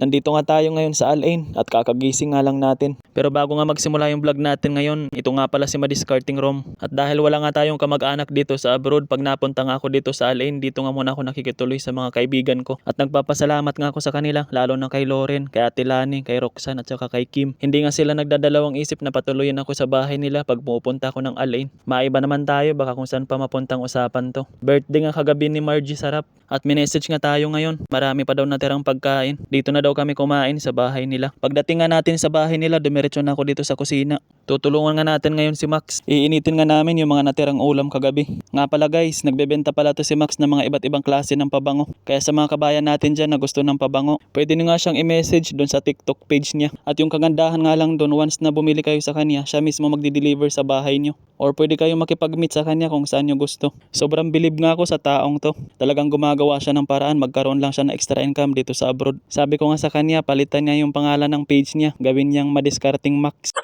Nandito nga tayo ngayon sa Al-Ain at kakagising nga lang natin. Pero bago nga magsimula yung vlog natin ngayon, ito nga pala si Madiscarding Rom. At dahil wala nga tayong kamag-anak dito sa abroad, pag napunta nga ako dito sa Al-Ain, dito nga muna ako nakikituloy sa mga kaibigan ko. At nagpapasalamat nga ako sa kanila, lalo na kay Lauren, kay Ate Lani, kay Roxanne at saka kay Kim. Hindi nga sila nagdadalawang isip na patuloyin ako sa bahay nila pag pupunta ako ng Al-Ain. Maiba naman tayo, baka kung saan pa mapuntang usapan to. Birthday nga kagabi ni Margie Sarap. At minessage nga tayo ngayon, marami pa daw natirang pagkain. Dito na daw kami kumain sa bahay nila. Pagdating nga natin sa bahay nila, dumiretso na ako dito sa kusina. Tutulungan nga natin ngayon si Max. Iinitin nga namin yung mga natirang ulam kagabi. Nga pala guys, nagbebenta pala to si Max ng mga iba't ibang klase ng pabango. Kaya sa mga kabayan natin dyan na gusto ng pabango, pwede nyo nga siyang i-message doon sa TikTok page niya. At yung kagandahan nga lang doon, once na bumili kayo sa kanya, siya mismo magdi-deliver sa bahay nyo. Or pwede kayong makipag-meet sa kanya kung saan nyo gusto. Sobrang bilib nga ako sa taong to. Talagang gumagawa siya ng paraan, magkaroon lang siya ng extra income dito sa abroad. Sabi ko nga sa kanya, palitan niya yung pangalan ng page niya, gawin niyang Madiscarding Max.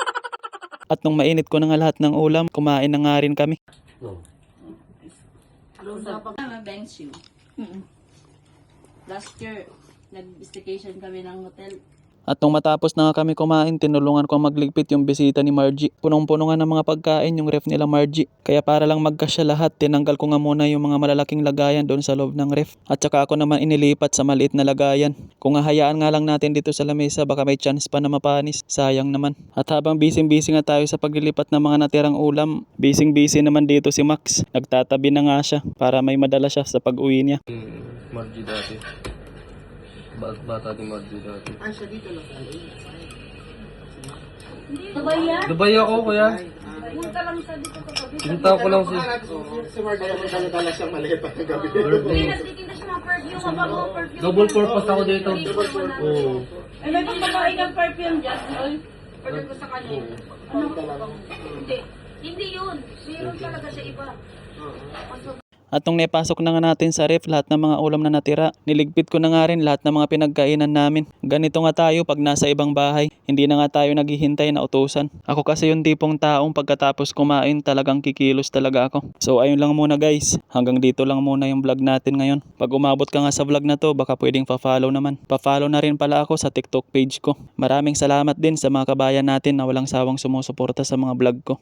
At nung mainit ko na nga lahat ng ulam, kumain na nga rin kami. Banks you. Last year, nag-staycation kami ng hotel. At nung matapos na nga kami kumain, tinulungan ko magligpit yung bisita ni Margie. Punong-puno nga ng mga pagkain yung ref nila Margie. Kaya para lang magkasya lahat, tinanggal ko nga muna yung mga malalaking lagayan doon sa loob ng ref. At saka ako naman inilipat sa maliit na lagayan. Kung hahayaan nga lang natin dito sa lamesa, baka may chance pa na mapanis. Sayang naman. At habang busy nga tayo sa paglilipat ng mga natirang ulam, busy naman dito si Max. Nagtatabi na nga siya para may madala siya sa pag-uwi niya. Margie dati. Bata ni Margie dati. Ah, siya dito lang. Dubai yan? Dubai ako, kuya. Punta lang siya dito kagabi. Pinta ko lang Si Margie naman dala siyang maliit pa ng gabi. birthday. Nagtitinda siya ng perfume, mabango perfume. Double purpose ako dito. Oo. Ay, may pagkakain ng perfume dyan. Ay, pwede ko sa kanya. Hindi. Hindi yun. Meron talaga siya iba. At nung naipasok na nga natin sa ref lahat ng mga ulam na natira, niligpit ko na nga rin lahat ng mga pinagkainan namin. Ganito nga tayo pag nasa ibang bahay, hindi na nga tayo naghihintay na utusan. Ako kasi yung tipong taong pagkatapos kumain talagang kikilos talaga ako. So ayun lang muna guys, hanggang dito lang muna yung vlog natin ngayon. Pag umabot ka nga sa vlog na to, baka pwedeng pa-follow naman. Pa-follow na rin pala ako sa TikTok page ko. Maraming salamat din sa mga kabayan natin na walang sawang sumusuporta sa mga vlog ko.